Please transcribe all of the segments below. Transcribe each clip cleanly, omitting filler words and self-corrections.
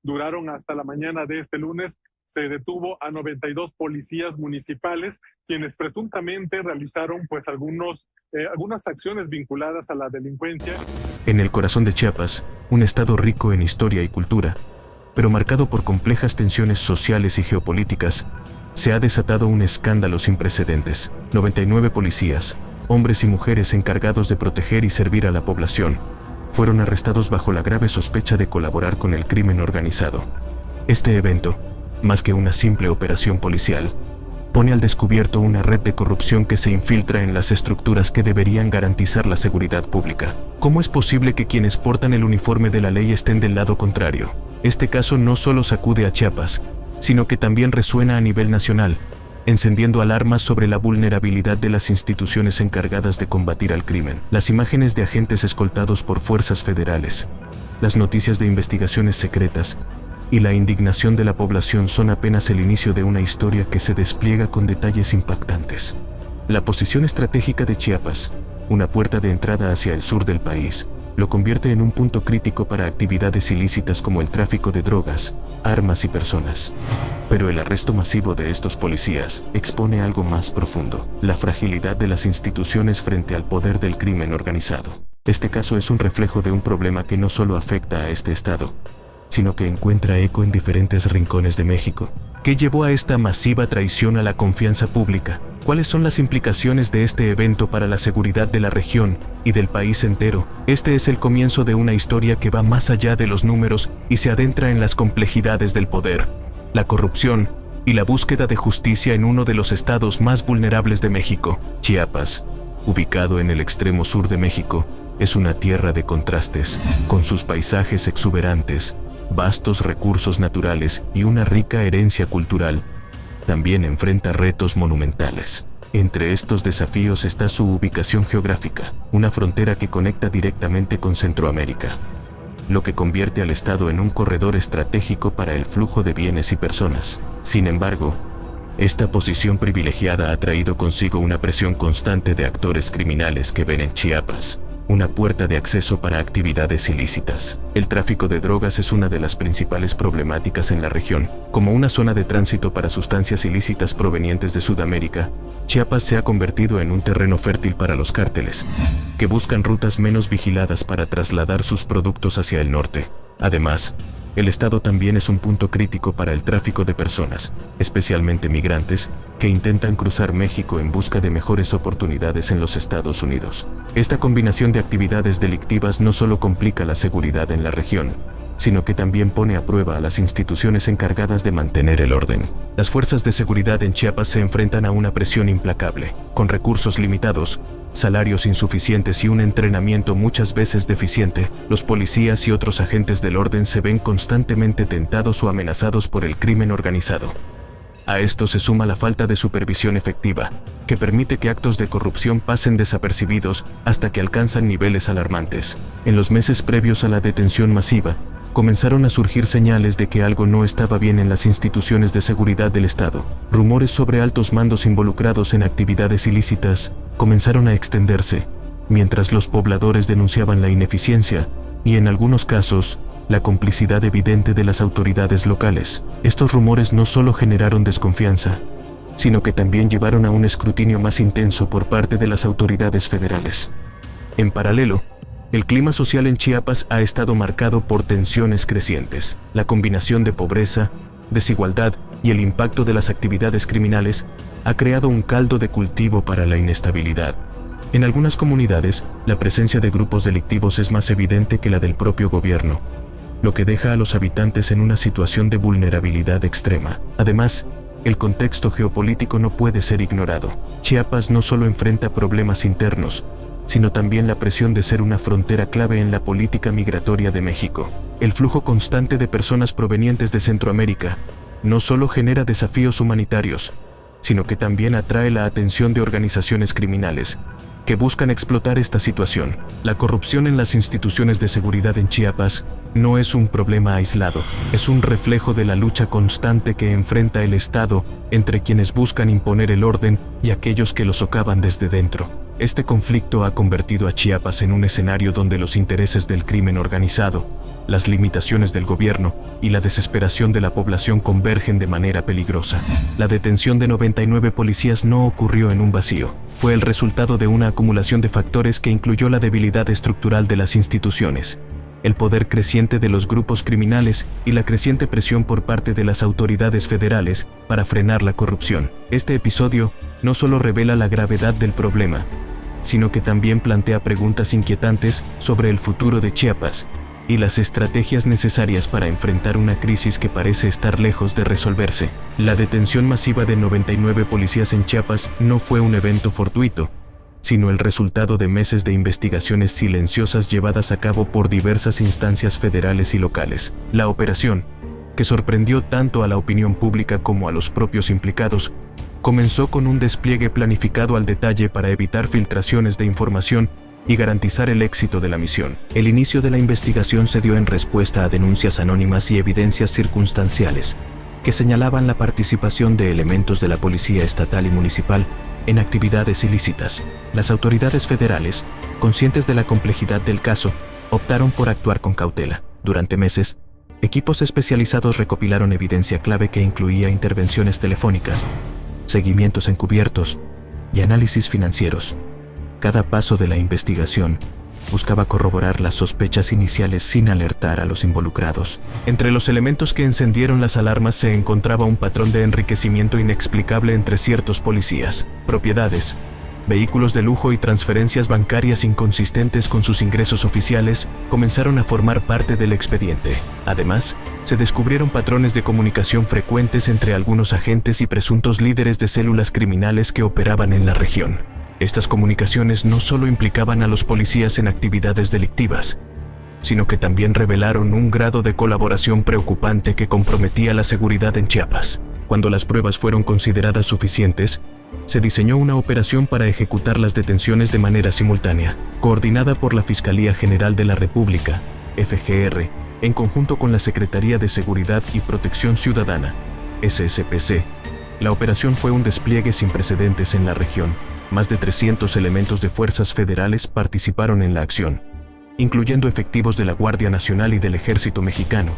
duraron hasta la mañana de este lunes. Se detuvo a 92 policías municipales, quienes presuntamente realizaron algunas acciones vinculadas a la delincuencia. En el corazón de Chiapas, un estado rico en historia y cultura, pero marcado por complejas tensiones sociales y geopolíticas, se ha desatado un escándalo sin precedentes. 99 policías, hombres y mujeres encargados de proteger y servir a la población, fueron arrestados bajo la grave sospecha de colaborar con el crimen organizado. Este evento, más que una simple operación policial, pone al descubierto una red de corrupción que se infiltra en las estructuras que deberían garantizar la seguridad pública. ¿Cómo es posible que quienes portan el uniforme de la ley estén del lado contrario? Este caso no solo sacude a Chiapas, sino que también resuena a nivel nacional, encendiendo alarmas sobre la vulnerabilidad de las instituciones encargadas de combatir al crimen. Las imágenes de agentes escoltados por fuerzas federales, las noticias de investigaciones secretas y la indignación de la población son apenas el inicio de una historia que se despliega con detalles impactantes. La posición estratégica de Chiapas, una puerta de entrada hacia el sur del país, lo convierte en un punto crítico para actividades ilícitas como el tráfico de drogas, armas y personas. Pero el arresto masivo de estos policías expone algo más profundo: la fragilidad de las instituciones frente al poder del crimen organizado. Este caso es un reflejo de un problema que no solo afecta a este estado, sino que encuentra eco en diferentes rincones de México. ¿Qué llevó a esta masiva traición a la confianza pública? ¿Cuáles son las implicaciones de este evento para la seguridad de la región y del país entero? Este es el comienzo de una historia que va más allá de los números y se adentra en las complejidades del poder, la corrupción y la búsqueda de justicia en uno de los estados más vulnerables de México. Chiapas, ubicado en el extremo sur de México, es una tierra de contrastes, con sus paisajes exuberantes, vastos recursos naturales y una rica herencia cultural. También enfrenta retos monumentales. Entre estos desafíos está su ubicación geográfica, una frontera que conecta directamente con Centroamérica, lo que convierte al estado en un corredor estratégico para el flujo de bienes y personas. Sin embargo, esta posición privilegiada ha traído consigo una presión constante de actores criminales que ven en Chiapas una puerta de acceso para actividades ilícitas. El tráfico de drogas es una de las principales problemáticas en la región. Como una zona de tránsito para sustancias ilícitas provenientes de Sudamérica, Chiapas se ha convertido en un terreno fértil para los cárteles, que buscan rutas menos vigiladas para trasladar sus productos hacia el norte. Además, el estado también es un punto crítico para el tráfico de personas, especialmente migrantes, que intentan cruzar México en busca de mejores oportunidades en los Estados Unidos. Esta combinación de actividades delictivas no solo complica la seguridad en la región, sino que también pone a prueba a las instituciones encargadas de mantener el orden. Las fuerzas de seguridad en Chiapas se enfrentan a una presión implacable, con recursos limitados, salarios insuficientes y un entrenamiento muchas veces deficiente. Los policías y otros agentes del orden se ven constantemente tentados o amenazados por el crimen organizado. A esto se suma la falta de supervisión efectiva, que permite que actos de corrupción pasen desapercibidos hasta que alcanzan niveles alarmantes. En los meses previos a la detención masiva, comenzaron a surgir señales de que algo no estaba bien en las instituciones de seguridad del Estado. Rumores sobre altos mandos involucrados en actividades ilícitas comenzaron a extenderse, mientras los pobladores denunciaban la ineficiencia y, en algunos casos, la complicidad evidente de las autoridades locales. Estos rumores no solo generaron desconfianza, sino que también llevaron a un escrutinio más intenso por parte de las autoridades federales. En paralelo, el clima social en Chiapas ha estado marcado por tensiones crecientes. La combinación de pobreza, desigualdad y el impacto de las actividades criminales ha creado un caldo de cultivo para la inestabilidad. En algunas comunidades, la presencia de grupos delictivos es más evidente que la del propio gobierno, lo que deja a los habitantes en una situación de vulnerabilidad extrema. Además, el contexto geopolítico no puede ser ignorado. Chiapas no solo enfrenta problemas internos, sino también la presión de ser una frontera clave en la política migratoria de México. El flujo constante de personas provenientes de Centroamérica no solo genera desafíos humanitarios, sino que también atrae la atención de organizaciones criminales que buscan explotar esta situación. La corrupción en las instituciones de seguridad en Chiapas no es un problema aislado, es un reflejo de la lucha constante que enfrenta el Estado entre quienes buscan imponer el orden y aquellos que lo socavan desde dentro. Este conflicto ha convertido a Chiapas en un escenario donde los intereses del crimen organizado, las limitaciones del gobierno y la desesperación de la población convergen de manera peligrosa. La detención de 99 policías no ocurrió en un vacío. Fue el resultado de una acumulación de factores que incluyó la debilidad estructural de las instituciones, el poder creciente de los grupos criminales y la creciente presión por parte de las autoridades federales para frenar la corrupción. Este episodio no solo revela la gravedad del problema, sino que también plantea preguntas inquietantes sobre el futuro de Chiapas y las estrategias necesarias para enfrentar una crisis que parece estar lejos de resolverse. La detención masiva de 99 policías en Chiapas no fue un evento fortuito, sino el resultado de meses de investigaciones silenciosas llevadas a cabo por diversas instancias federales y locales. La operación, que sorprendió tanto a la opinión pública como a los propios implicados, comenzó con un despliegue planificado al detalle para evitar filtraciones de información y garantizar el éxito de la misión. El inicio de la investigación se dio en respuesta a denuncias anónimas y evidencias circunstanciales que señalaban la participación de elementos de la policía estatal y municipal en actividades ilícitas. Las autoridades federales, conscientes de la complejidad del caso, optaron por actuar con cautela. Durante meses, equipos especializados recopilaron evidencia clave que incluía intervenciones telefónicas, seguimientos encubiertos y análisis financieros. Cada paso de la investigación buscaba corroborar las sospechas iniciales sin alertar a los involucrados. Entre los elementos que encendieron las alarmas se encontraba un patrón de enriquecimiento inexplicable entre ciertos policías. Propiedades, vehículos de lujo y transferencias bancarias inconsistentes con sus ingresos oficiales comenzaron a formar parte del expediente. Además, se descubrieron patrones de comunicación frecuentes entre algunos agentes y presuntos líderes de células criminales que operaban en la región. Estas comunicaciones no solo implicaban a los policías en actividades delictivas, sino que también revelaron un grado de colaboración preocupante que comprometía la seguridad en Chiapas. Cuando las pruebas fueron consideradas suficientes, se diseñó una operación para ejecutar las detenciones de manera simultánea, coordinada por la Fiscalía General de la República, FGR, en conjunto con la Secretaría de Seguridad y Protección Ciudadana, SSPC. La operación fue un despliegue sin precedentes en la región. Más de 300 elementos de fuerzas federales participaron en la acción, incluyendo efectivos de la Guardia Nacional y del Ejército Mexicano,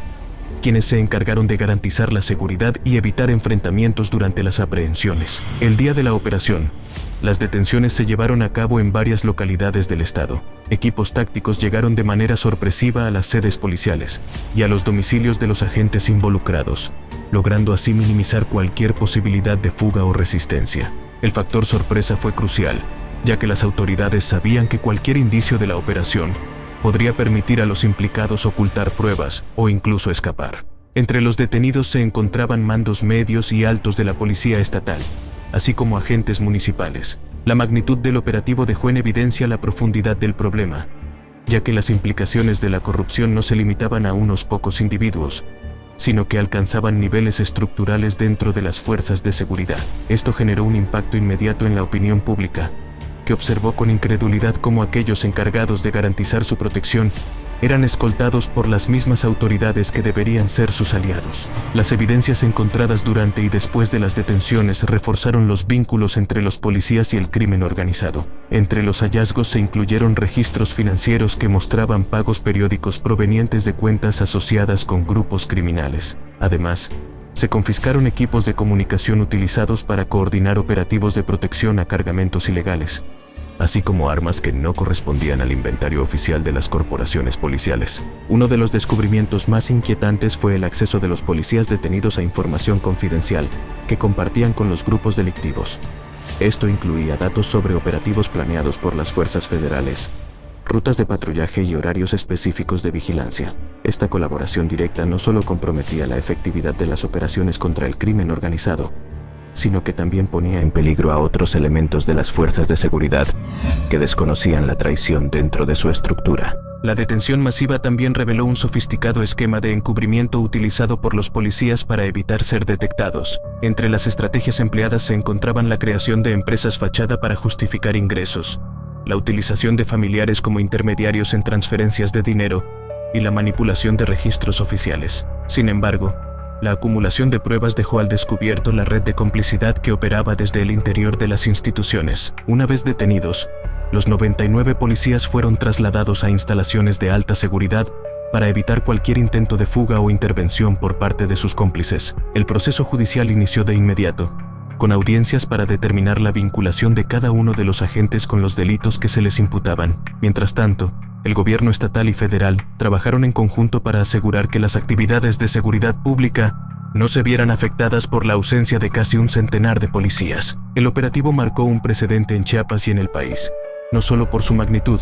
quienes se encargaron de garantizar la seguridad y evitar enfrentamientos durante las aprehensiones. El día de la operación, las detenciones se llevaron a cabo en varias localidades del estado. Equipos tácticos llegaron de manera sorpresiva a las sedes policiales y a los domicilios de los agentes involucrados, logrando así minimizar cualquier posibilidad de fuga o resistencia. El factor sorpresa fue crucial, ya que las autoridades sabían que cualquier indicio de la operación podría permitir a los implicados ocultar pruebas o incluso escapar. Entre los detenidos se encontraban mandos medios y altos de la policía estatal, así como agentes municipales. La magnitud del operativo dejó en evidencia la profundidad del problema, ya que las implicaciones de la corrupción no se limitaban a unos pocos individuos, sino que alcanzaban niveles estructurales dentro de las fuerzas de seguridad. Esto generó un impacto inmediato en la opinión pública, que observó con incredulidad cómo aquellos encargados de garantizar su protección eran escoltados por las mismas autoridades que deberían ser sus aliados. Las evidencias encontradas durante y después de las detenciones reforzaron los vínculos entre los policías y el crimen organizado. Entre los hallazgos se incluyeron registros financieros que mostraban pagos periódicos provenientes de cuentas asociadas con grupos criminales. Además, se confiscaron equipos de comunicación utilizados para coordinar operativos de protección a cargamentos ilegales, así como armas que no correspondían al inventario oficial de las corporaciones policiales. Uno de los descubrimientos más inquietantes fue el acceso de los policías detenidos a información confidencial que compartían con los grupos delictivos. Esto incluía datos sobre operativos planeados por las fuerzas federales, rutas de patrullaje y horarios específicos de vigilancia. Esta colaboración directa no solo comprometía la efectividad de las operaciones contra el crimen organizado, sino que también ponía en peligro a otros elementos de las fuerzas de seguridad que desconocían la traición dentro de su estructura. La detención masiva también reveló un sofisticado esquema de encubrimiento utilizado por los policías para evitar ser detectados. Entre las estrategias empleadas se encontraban la creación de empresas fachada para justificar ingresos, la utilización de familiares como intermediarios en transferencias de dinero y la manipulación de registros oficiales. Sin embargo, la acumulación de pruebas dejó al descubierto la red de complicidad que operaba desde el interior de las instituciones. Una vez detenidos, los 99 policías fueron trasladados a instalaciones de alta seguridad para evitar cualquier intento de fuga o intervención por parte de sus cómplices. El proceso judicial inició de inmediato, con audiencias para determinar la vinculación de cada uno de los agentes con los delitos que se les imputaban. Mientras tanto, el gobierno estatal y federal trabajaron en conjunto para asegurar que las actividades de seguridad pública no se vieran afectadas por la ausencia de casi un centenar de policías. El operativo marcó un precedente en Chiapas y en el país, no solo por su magnitud,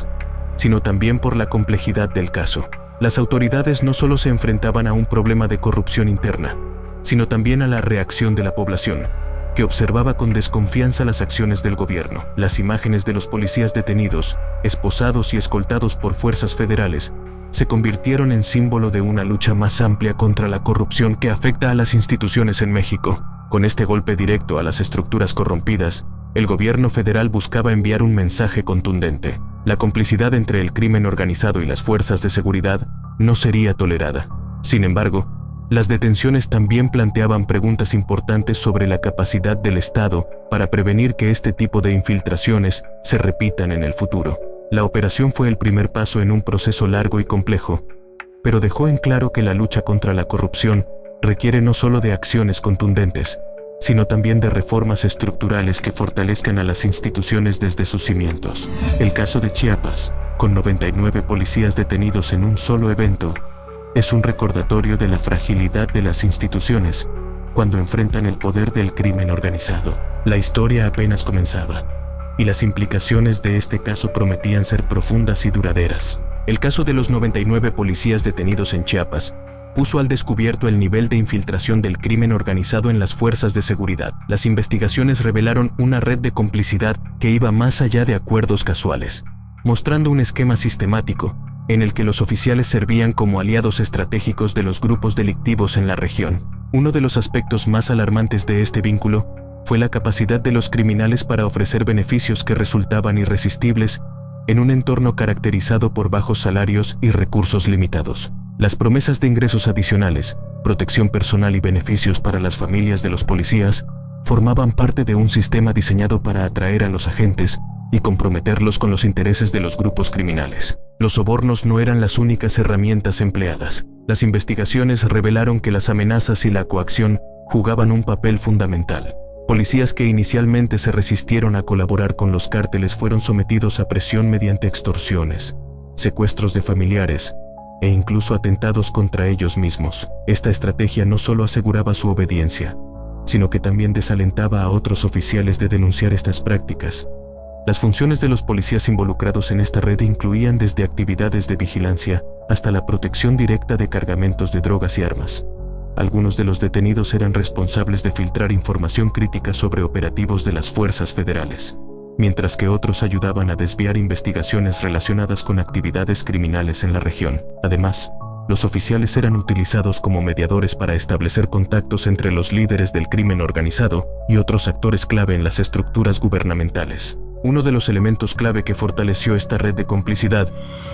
sino también por la complejidad del caso. Las autoridades no solo se enfrentaban a un problema de corrupción interna, sino también a la reacción de la población, que observaba con desconfianza las acciones del gobierno. Las imágenes de los policías detenidos, esposados y escoltados por fuerzas federales, se convirtieron en símbolo de una lucha más amplia contra la corrupción que afecta a las instituciones en México. Con este golpe directo a las estructuras corrompidas, el gobierno federal buscaba enviar un mensaje contundente. La complicidad entre el crimen organizado y las fuerzas de seguridad no sería tolerada. Sin embargo, las detenciones también planteaban preguntas importantes sobre la capacidad del Estado para prevenir que este tipo de infiltraciones se repitan en el futuro. La operación fue el primer paso en un proceso largo y complejo, pero dejó en claro que la lucha contra la corrupción requiere no solo de acciones contundentes, sino también de reformas estructurales que fortalezcan a las instituciones desde sus cimientos. El caso de Chiapas, con 99 policías detenidos en un solo evento, es un recordatorio de la fragilidad de las instituciones cuando enfrentan el poder del crimen organizado. La historia apenas comenzaba, y las implicaciones de este caso prometían ser profundas y duraderas. El caso de los 99 policías detenidos en Chiapas puso al descubierto el nivel de infiltración del crimen organizado en las fuerzas de seguridad. Las investigaciones revelaron una red de complicidad que iba más allá de acuerdos casuales, mostrando un esquema sistemático en el que los oficiales servían como aliados estratégicos de los grupos delictivos en la región. Uno de los aspectos más alarmantes de este vínculo fue la capacidad de los criminales para ofrecer beneficios que resultaban irresistibles en un entorno caracterizado por bajos salarios y recursos limitados. Las promesas de ingresos adicionales, protección personal y beneficios para las familias de los policías formaban parte de un sistema diseñado para atraer a los agentes y comprometerlos con los intereses de los grupos criminales. Los sobornos no eran las únicas herramientas empleadas. Las investigaciones revelaron que las amenazas y la coacción jugaban un papel fundamental. Policías que inicialmente se resistieron a colaborar con los cárteles fueron sometidos a presión mediante extorsiones, secuestros de familiares e incluso atentados contra ellos mismos. Esta estrategia no solo aseguraba su obediencia, sino que también desalentaba a otros oficiales de denunciar estas prácticas. Las funciones de los policías involucrados en esta red incluían desde actividades de vigilancia hasta la protección directa de cargamentos de drogas y armas. Algunos de los detenidos eran responsables de filtrar información crítica sobre operativos de las fuerzas federales, mientras que otros ayudaban a desviar investigaciones relacionadas con actividades criminales en la región. Además, los oficiales eran utilizados como mediadores para establecer contactos entre los líderes del crimen organizado y otros actores clave en las estructuras gubernamentales. Uno de los elementos clave que fortaleció esta red de complicidad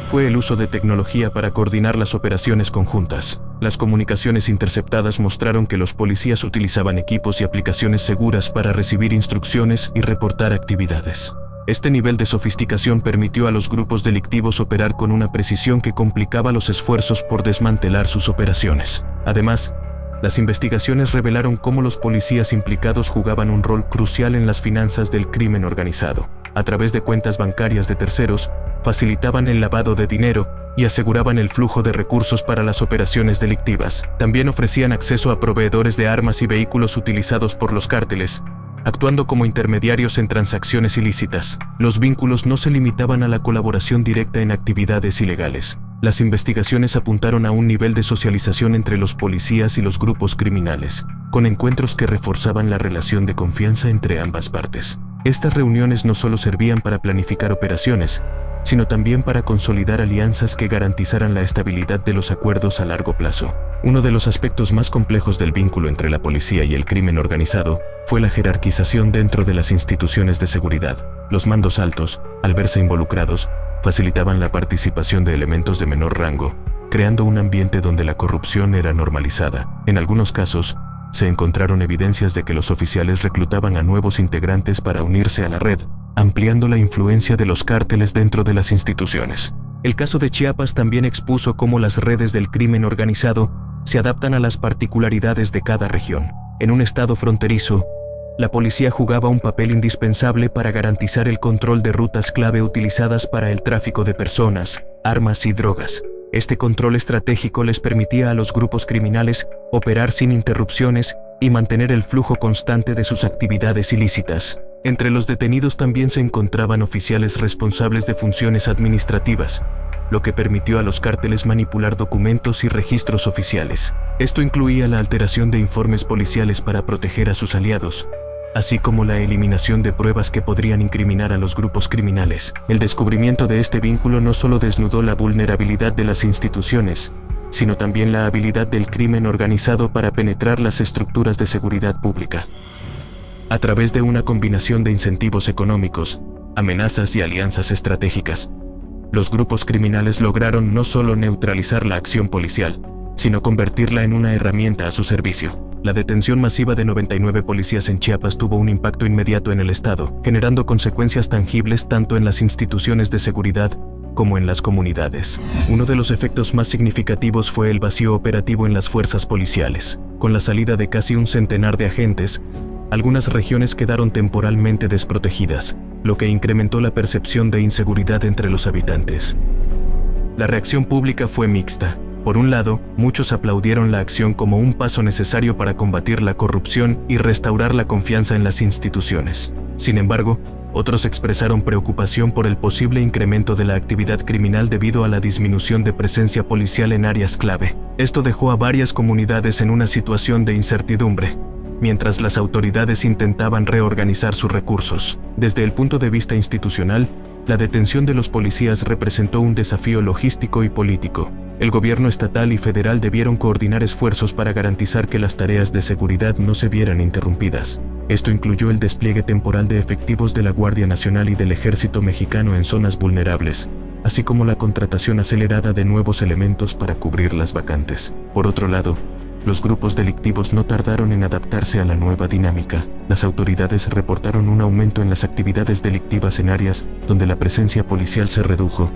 fue el uso de tecnología para coordinar las operaciones conjuntas. Las comunicaciones interceptadas mostraron que los policías utilizaban equipos y aplicaciones seguras para recibir instrucciones y reportar actividades. Este nivel de sofisticación permitió a los grupos delictivos operar con una precisión que complicaba los esfuerzos por desmantelar sus operaciones. Además, las investigaciones revelaron cómo los policías implicados jugaban un rol crucial en las finanzas del crimen organizado. A través de cuentas bancarias de terceros, facilitaban el lavado de dinero y aseguraban el flujo de recursos para las operaciones delictivas. También ofrecían acceso a proveedores de armas y vehículos utilizados por los cárteles, actuando como intermediarios en transacciones ilícitas. Los vínculos no se limitaban a la colaboración directa en actividades ilegales. Las investigaciones apuntaron a un nivel de socialización entre los policías y los grupos criminales, con encuentros que reforzaban la relación de confianza entre ambas partes. Estas reuniones no solo servían para planificar operaciones, sino también para consolidar alianzas que garantizaran la estabilidad de los acuerdos a largo plazo. Uno de los aspectos más complejos del vínculo entre la policía y el crimen organizado fue la jerarquización dentro de las instituciones de seguridad. Los mandos altos, al verse involucrados, facilitaban la participación de elementos de menor rango, creando un ambiente donde la corrupción era normalizada. En algunos casos, se encontraron evidencias de que los oficiales reclutaban a nuevos integrantes para unirse a la red, ampliando la influencia de los cárteles dentro de las instituciones. El caso de Chiapas también expuso cómo las redes del crimen organizado se adaptan a las particularidades de cada región. En un estado fronterizo, la policía jugaba un papel indispensable para garantizar el control de rutas clave utilizadas para el tráfico de personas, armas y drogas. Este control estratégico les permitía a los grupos criminales operar sin interrupciones y mantener el flujo constante de sus actividades ilícitas. Entre los detenidos también se encontraban oficiales responsables de funciones administrativas, lo que permitió a los cárteles manipular documentos y registros oficiales. Esto incluía la alteración de informes policiales para proteger a sus aliados, así como la eliminación de pruebas que podrían incriminar a los grupos criminales. El descubrimiento de este vínculo no solo desnudó la vulnerabilidad de las instituciones, sino también la habilidad del crimen organizado para penetrar las estructuras de seguridad pública. A través de una combinación de incentivos económicos, amenazas y alianzas estratégicas, los grupos criminales lograron no solo neutralizar la acción policial, sino convertirla en una herramienta a su servicio. La detención masiva de 99 policías en Chiapas tuvo un impacto inmediato en el estado, generando consecuencias tangibles tanto en las instituciones de seguridad como en las comunidades. Uno de los efectos más significativos fue el vacío operativo en las fuerzas policiales. Con la salida de casi un centenar de agentes, algunas regiones quedaron temporalmente desprotegidas, lo que incrementó la percepción de inseguridad entre los habitantes. La reacción pública fue mixta. Por un lado, muchos aplaudieron la acción como un paso necesario para combatir la corrupción y restaurar la confianza en las instituciones. Sin embargo, otros expresaron preocupación por el posible incremento de la actividad criminal debido a la disminución de presencia policial en áreas clave. Esto dejó a varias comunidades en una situación de incertidumbre, mientras las autoridades intentaban reorganizar sus recursos. Desde el punto de vista institucional, la detención de los policías representó un desafío logístico y político. El gobierno estatal y federal debieron coordinar esfuerzos para garantizar que las tareas de seguridad no se vieran interrumpidas. Esto incluyó el despliegue temporal de efectivos de la Guardia Nacional y del Ejército Mexicano en zonas vulnerables, así como la contratación acelerada de nuevos elementos para cubrir las vacantes. Por otro lado, los grupos delictivos no tardaron en adaptarse a la nueva dinámica. Las autoridades reportaron un aumento en las actividades delictivas en áreas donde la presencia policial se redujo,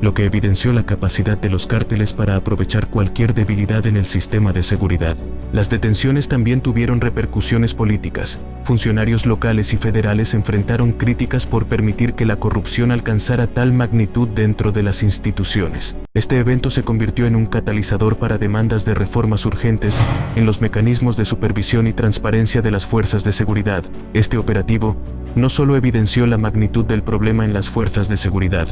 lo que evidenció la capacidad de los cárteles para aprovechar cualquier debilidad en el sistema de seguridad. Las detenciones también tuvieron repercusiones políticas. Funcionarios locales y federales enfrentaron críticas por permitir que la corrupción alcanzara tal magnitud dentro de las instituciones. Este evento se convirtió en un catalizador para demandas de reformas urgentes en los mecanismos de supervisión y transparencia de las fuerzas de seguridad. Este operativo no solo evidenció la magnitud del problema en las fuerzas de seguridad,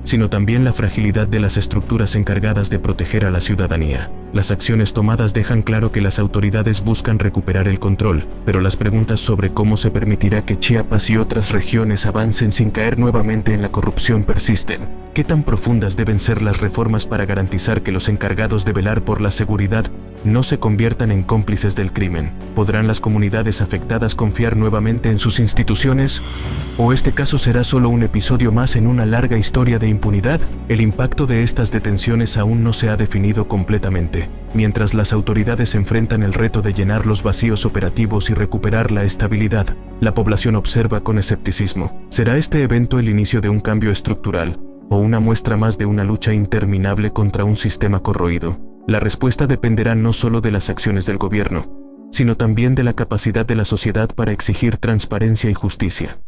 sino también la fragilidad de las estructuras encargadas de proteger a la ciudadanía. Las acciones tomadas dejan claro que las autoridades buscan recuperar el control, pero las preguntas sobre cómo se permitirá que Chiapas y otras regiones avancen sin caer nuevamente en la corrupción persisten. ¿Qué tan profundas deben ser las reformas para garantizar que los encargados de velar por la seguridad no se conviertan en cómplices del crimen? ¿Podrán las comunidades afectadas confiar nuevamente en sus instituciones? ¿O este caso será solo un episodio más en una larga historia de impunidad? El impacto de estas detenciones aún no se ha definido completamente. Mientras las autoridades enfrentan el reto de llenar los vacíos operativos y recuperar la estabilidad, la población observa con escepticismo. ¿Será este evento el inicio de un cambio estructural, o una muestra más de una lucha interminable contra un sistema corroído? La respuesta dependerá no solo de las acciones del gobierno, sino también de la capacidad de la sociedad para exigir transparencia y justicia.